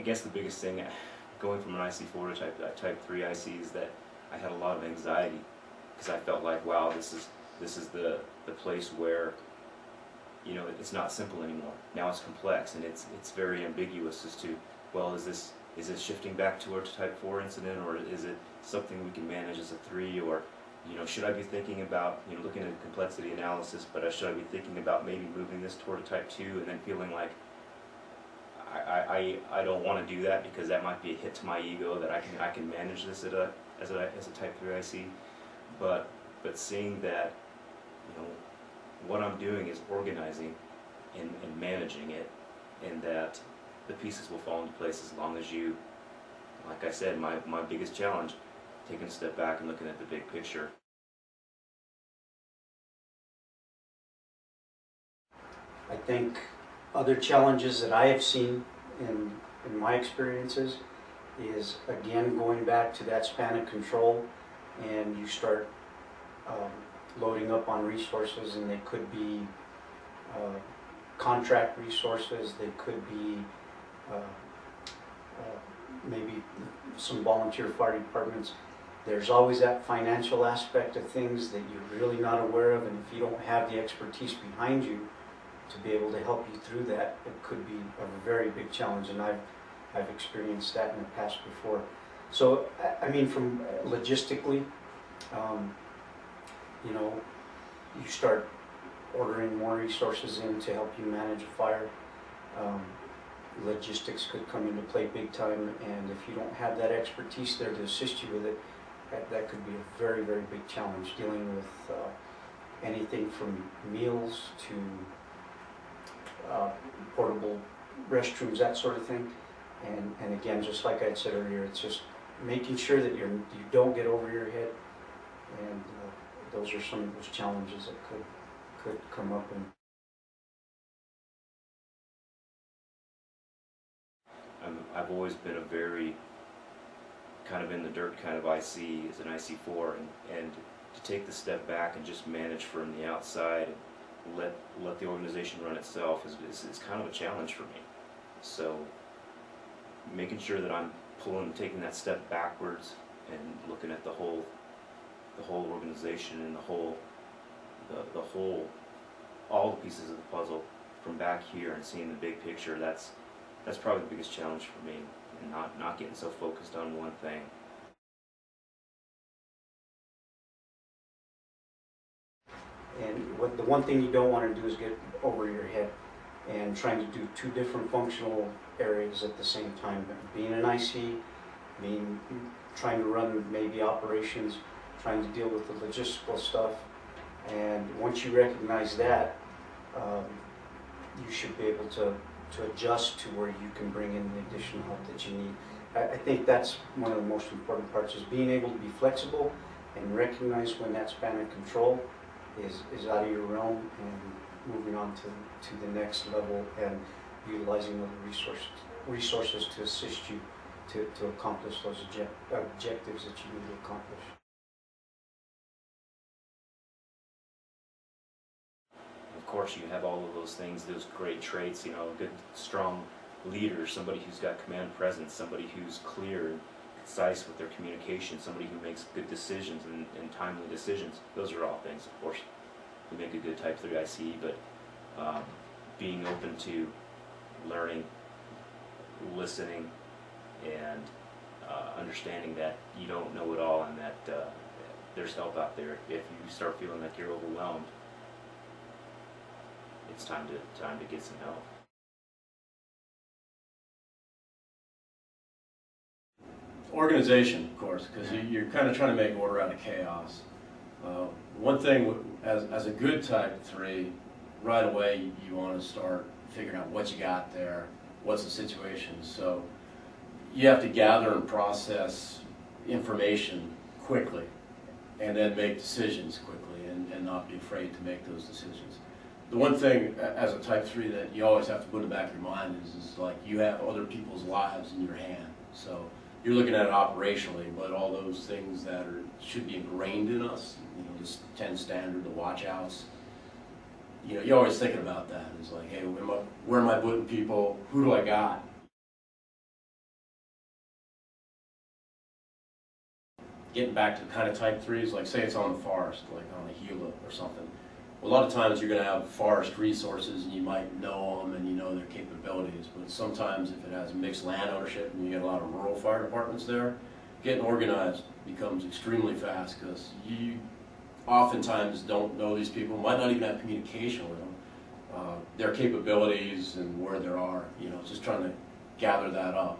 guess the biggest thing going from an IC4 to type 3 IC is that I had a lot of anxiety because I felt like, wow, this is the place where, you know, it's not simple anymore. Now it's complex, and it's very ambiguous as to, well, is this shifting back towards type 4 incident, or is it something we can manage as a 3, or, you know, should I be thinking about, you know, looking at complexity analysis, but should I be thinking about maybe moving this toward a type 2, and then feeling like I don't want to do that because that might be a hit to my ego, that I can manage this as a type 3 IC, but seeing that, you know, what I'm doing is organizing and managing it, and that the pieces will fall into place as long as you, like I said, my biggest challenge, taking a step back and looking at the big picture. I think other challenges that I have seen in my experiences is, again, going back to that span of control, and you start loading up on resources, and they could be contract resources, they could be maybe some volunteer fire departments. There's always that financial aspect of things that you're really not aware of, and if you don't have the expertise behind you to be able to help you through that, it could be a very big challenge, and I've experienced that in the past before. So, I mean, from logistically, you know, you start ordering more resources in to help you manage a fire. Logistics could come into play big time, and if you don't have that expertise there to assist you with it, that could be a very, very big challenge, dealing with anything from meals to portable restrooms, that sort of thing. And again, just like I said earlier, it's just making sure that you don't get over your head, and those are some of those challenges that could come up. And I've always been a very kind of in the dirt kind of IC as an IC4, and to take the step back and just manage from the outside and let the organization run itself is kind of a challenge for me. So making sure that I'm taking that step backwards and looking at the whole organization and the whole all the pieces of the puzzle from back here and seeing the big picture, that's probably the biggest challenge for me, and not getting so focused on one thing. And the one thing you don't want to do is get over your head and trying to do two different functional areas at the same time. Being an IC, trying to run maybe operations, trying to deal with the logistical stuff, and once you recognize that, you should be able to adjust to where you can bring in the additional help that you need. I think that's one of the most important parts, is being able to be flexible and recognize when that span of control is out of your realm, and moving on to the next level and utilizing other resources to assist you to accomplish those objectives that you need to accomplish. Of course, you have all of those things, those great traits, you know, a good, strong leader, somebody who's got command presence, somebody who's clear and concise with their communication, somebody who makes good decisions and timely decisions. Those are all things, of course, who make a good type 3 IC, but being open to learning, listening, and understanding that you don't know it all, and that there's help out there. If you start feeling like you're overwhelmed, it's time to get some help. Organization, of course, because you're kind of trying to make order out of chaos. One thing, as a good type 3, right away you want to start figuring out what you got there, what's the situation. So you have to gather and process information quickly, and then make decisions quickly, and not be afraid to make those decisions. The one thing as a type 3 that you always have to put in the back of your mind is like, you have other people's lives in your hand. So you're looking at it operationally, but all those things that should be ingrained in us, you know, this 10 standard, the watch outs, you know, you're always thinking about that. It's like, hey, where am I putting people? Who do I got? getting back to kind of type threes, like say it's on the forest, like on a Gila or something. A lot of times you're going to have forest resources and you might know them and you know their capabilities, but sometimes if it has mixed land ownership and you get a lot of rural fire departments there, getting organized becomes extremely fast because you oftentimes don't know these people, might not even have communication with them, their capabilities and where they are, you know, just trying to gather that up.